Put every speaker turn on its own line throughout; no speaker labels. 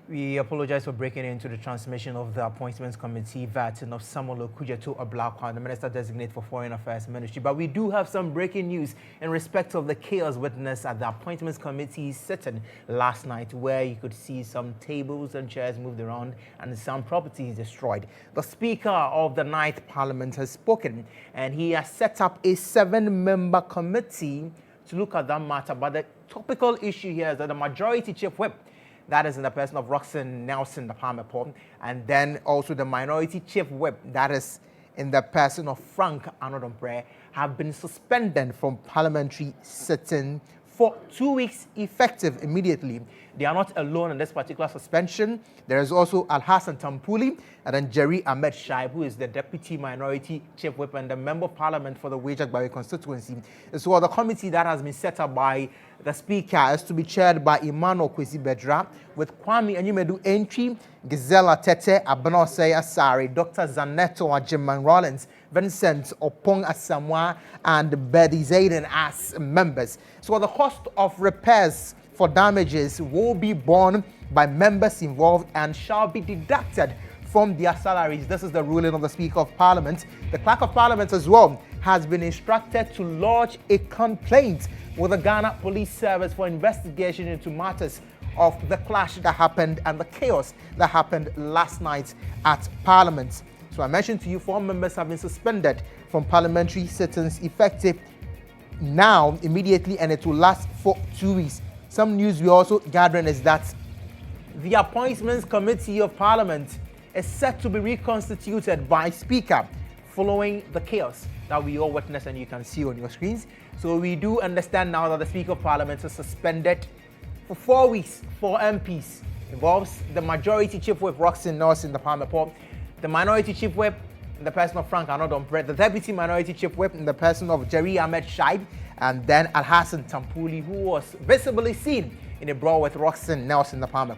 We apologize for breaking into the transmission of the Appointments Committee vetting of Samuel Okujeto Ablakwa, the Minister Designate for Foreign Affairs Ministry. But we do have some breaking news in respect of the chaos witnessed at the Appointments Committee sitting last night, where you could see some tables and chairs moved around and some properties destroyed. The Speaker of the Ninth Parliament has spoken, and he has set up a 7-member committee to look at that matter. But the topical issue here is that the Majority Chief Whip, that is in the person of Roxanne Nelson, the Palmer, and then also the Minority Chief Whip, that is in the person of Frank Anodombre, have been suspended from parliamentary sitting for 2 weeks, effective immediately. They are not alone in this particular suspension. There is also Al-Hassan Tampuli and then Jerry Ahmed Shaib, who is the Deputy Minority Chief Whip and the Member of Parliament for the Wajagbawe constituency. So the committee that has been set up by the Speaker is to be chaired by Emmanuel Kwesi Bedra, with Kwame Enyumedu Entry, Gizela Tete, Abanose Asari, Dr. Zaneto Ajiman Rollins, Vincent Opong Asamoah, and Betty Zayden as members. So the cost of repairs for damages will be borne by members involved and shall be deducted from their salaries. This is the ruling of the Speaker of Parliament. The Clerk of Parliament as well has been instructed to lodge a complaint with the Ghana Police Service for investigation into matters of the clash that happened and the chaos that happened last night at Parliament. So I mentioned to you 4 members have been suspended from parliamentary sittings effective now, immediately, and it will last for 2 weeks. Some news we're also gathering is that the Appointments Committee of Parliament is set to be reconstituted by Speaker following the chaos that we all witnessed and you can see on your screens. So we do understand now that the Speaker of Parliament is suspended for 4 weeks for MPs. Involves the Majority Chief Whip, Roxanne Nelson, the Palmer, the Minority Chief Whip, in the person of Frank Anodombre, the Deputy Minority Chief Whip, in the person of Jerry Ahmed Shaib, and then Al-Hassan Tampuli, who was visibly seen in a brawl with Roxanne Nelson, the Palmer.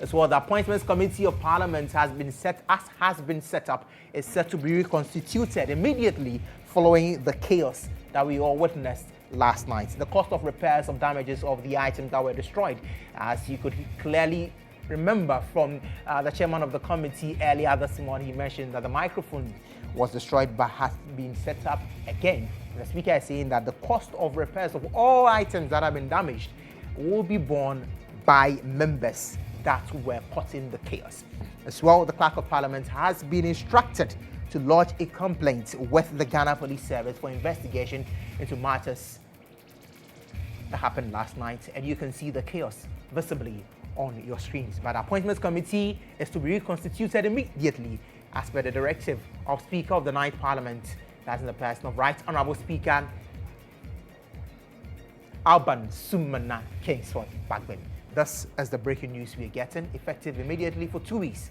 As well, the Appointments Committee of Parliament has been set up, is set to be reconstituted immediately following the chaos that we all witnessed last night. The cost of repairs of damages of the items that were destroyed, as you could clearly remember from the chairman of the committee earlier this morning, he mentioned that the microphone was destroyed but has been set up again. The Speaker is saying that the cost of repairs of all items that have been damaged will be borne by members that were caught in the chaos. As well, the Clerk of Parliament has been instructed to lodge a complaint with the Ghana Police Service for investigation into matters that happened last night, and you can see the chaos visibly on your screens. But the Appointments Committee is to be reconstituted immediately as per the directive of Speaker of the Ninth Parliament, that's in the person of Right Honourable Speaker Alban Sumana Kingsford Bagbin. This is the breaking news we are getting, effective immediately for 2 weeks.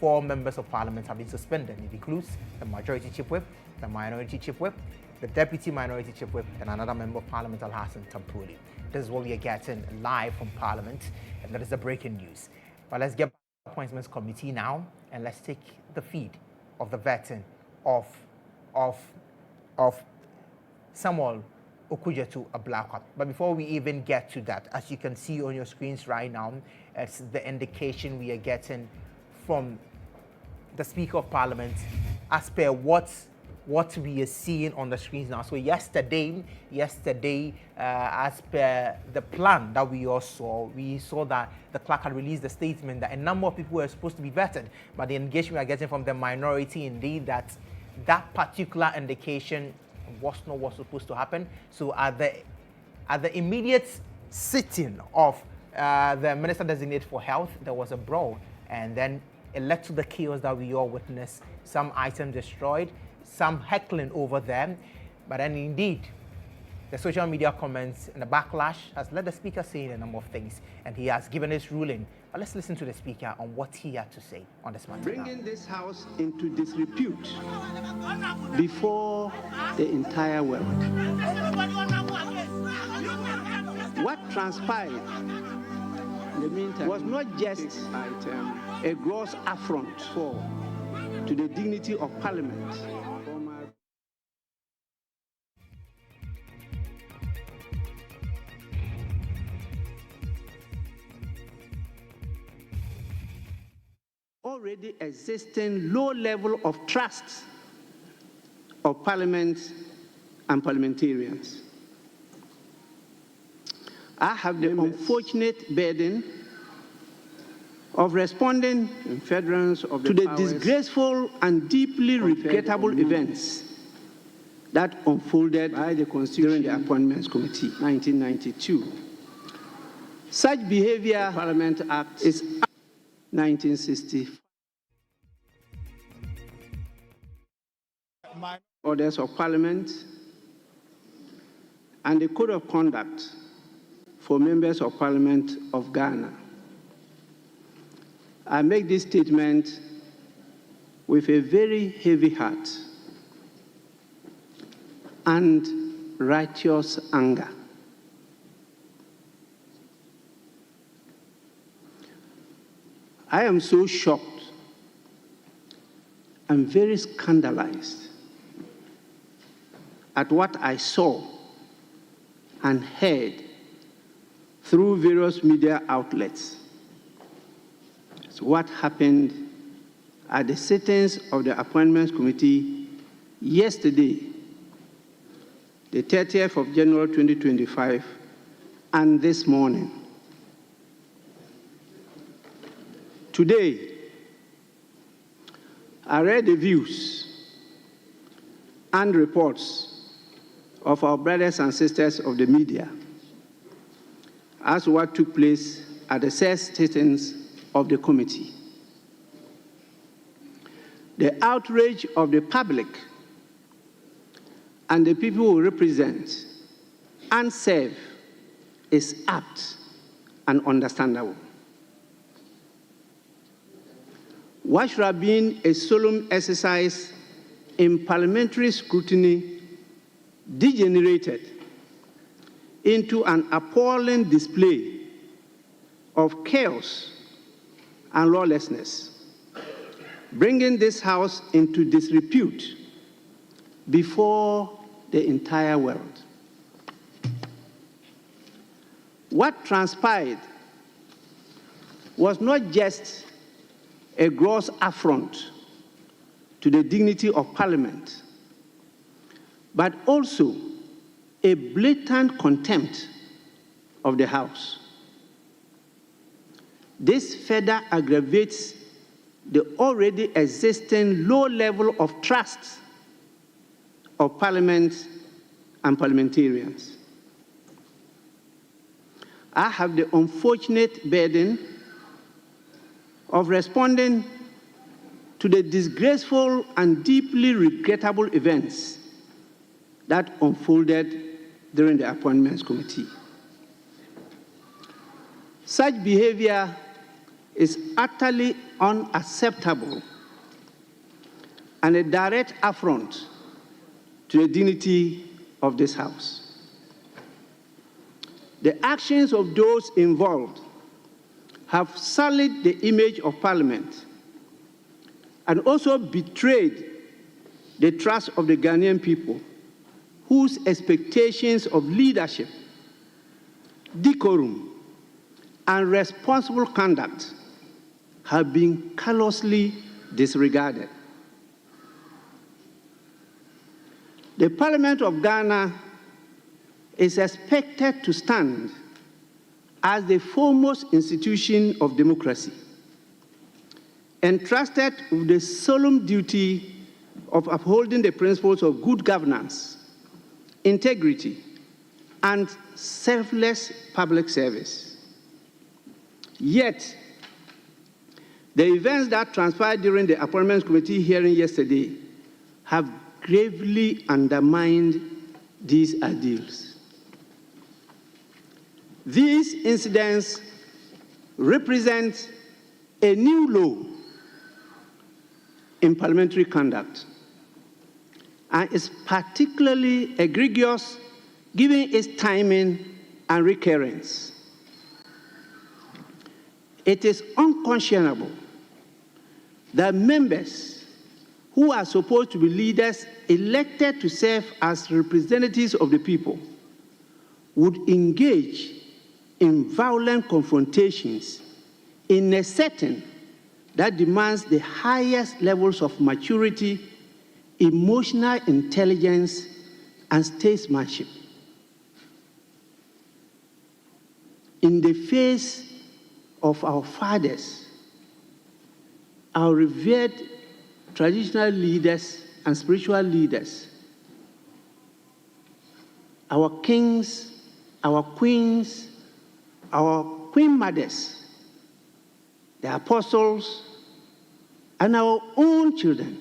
4 members of Parliament have been suspended. It includes the Majority Chief Whip, the Minority Chief Whip, the Deputy Minority Chief Whip, and another Member of Parliament, Al-Hassan Tampuli. This is what we are getting live from Parliament, and that is the breaking news. But let's get back to the Appointments Committee now, and let's take the feed of the vetting of Samuel Okujeto Ablakwa. But before we even get to that, as you can see on your screens right now, it's the indication we are getting from the Speaker of Parliament as per what we are seeing on the screens now. So yesterday, as per the plan that we saw that the clerk had released a statement that a number of people were supposed to be vetted, but the engagement we are getting from the minority, indeed, that particular indication was not what's supposed to happen. So at the immediate sitting of the Minister Designate for Health, there was a brawl, and then it led to the chaos that we all witnessed. Some items destroyed, some heckling over them, but then indeed, the social media comments and the backlash has led the Speaker saying a number of things, and he has given his ruling. But let's listen to the Speaker on what he had to say on this matter.
Bringing this House into disrepute before the entire world. What transpired in the meantime was not just a gross affront to the dignity of Parliament. already existing low level of trust of Parliament and parliamentarians. I have the unfortunate burden of responding to the disgraceful and deeply regrettable events that unfolded by the Constitution during the Appointments Committee, 1992. Such behavior, the Parliament Act, is 1960. Orders of Parliament and the Code of Conduct for Members of Parliament of Ghana. I make this statement with a very heavy heart and righteous anger. I am so shocked and very scandalized at what I saw and heard through various media outlets. It's what happened at the sittings of the Appointments Committee yesterday, the 30th of January 2025, and this morning. Today, I read the views and reports of our brothers and sisters of the media as to what took place at the first sittings of the committee. The outrage of the public and the people who represent and serve is apt and understandable. What should have been a solemn exercise in parliamentary scrutiny degenerated into an appalling display of chaos and lawlessness, bringing this House into disrepute before the entire world. What transpired was not just a gross affront to the dignity of Parliament, but also a blatant contempt of the House. This further aggravates the already existing low level of trust of Parliament and parliamentarians. I have the unfortunate burden of responding to the disgraceful and deeply regrettable events that unfolded during the Appointments Committee. Such behavior is utterly unacceptable and a direct affront to the dignity of this House. The actions of those involved have sullied the image of Parliament and also betrayed the trust of the Ghanaian people, whose expectations of leadership, decorum, and responsible conduct have been callously disregarded. The Parliament of Ghana is expected to stand as the foremost institution of democracy, entrusted with the solemn duty of upholding the principles of good governance, integrity, and selfless public service. Yet, the events that transpired during the Appointments Committee hearing yesterday have gravely undermined these ideals. These incidents represent a new low in parliamentary conduct and is particularly egregious given its timing and recurrence. It is unconscionable that members who are supposed to be leaders elected to serve as representatives of the people would engage in violent confrontations in a setting that demands the highest levels of maturity, emotional intelligence, and statesmanship. In the face of our fathers, our revered traditional leaders and spiritual leaders, our kings, our queens, our queen mothers, the apostles, and our own children,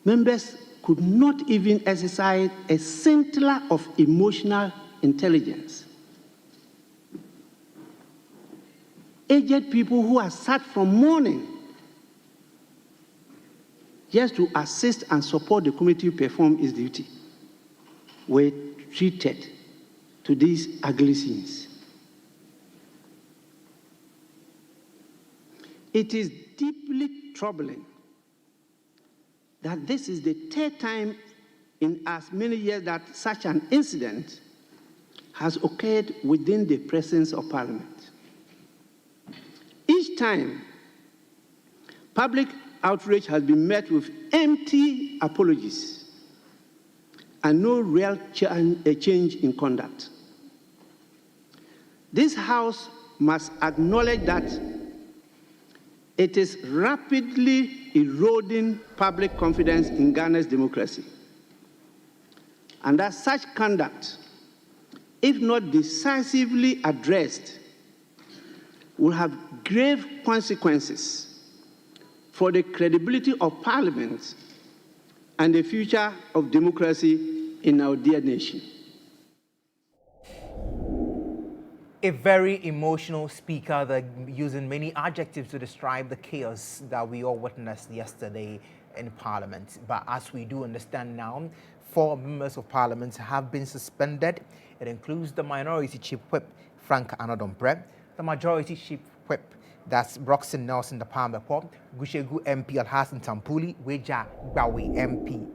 members could not even exercise a scintilla of emotional intelligence. Aged people who are sat from morning just to assist and support the community perform its duty were treated to these ugly scenes. It is deeply troubling that this is the third time in as many years that such an incident has occurred within the presence of Parliament. Each time, public outrage has been met with empty apologies and no real change in conduct. This House must acknowledge that it is rapidly eroding public confidence in Ghana's democracy, and that such conduct, if not decisively addressed, will have grave consequences for the credibility of Parliament and the future of democracy in our dear nation.
A very emotional speaker that using many adjectives to describe the chaos that we all witnessed yesterday in Parliament. But as we do understand now, 4 members of Parliament have been suspended. It includes the Minority Chief Whip, Frank Anodombre, the Majority Chief Whip, that's Broxton Nelson the Palmer Pop, Gushegu MP Alhassan Tampuli, Weja Bawi MP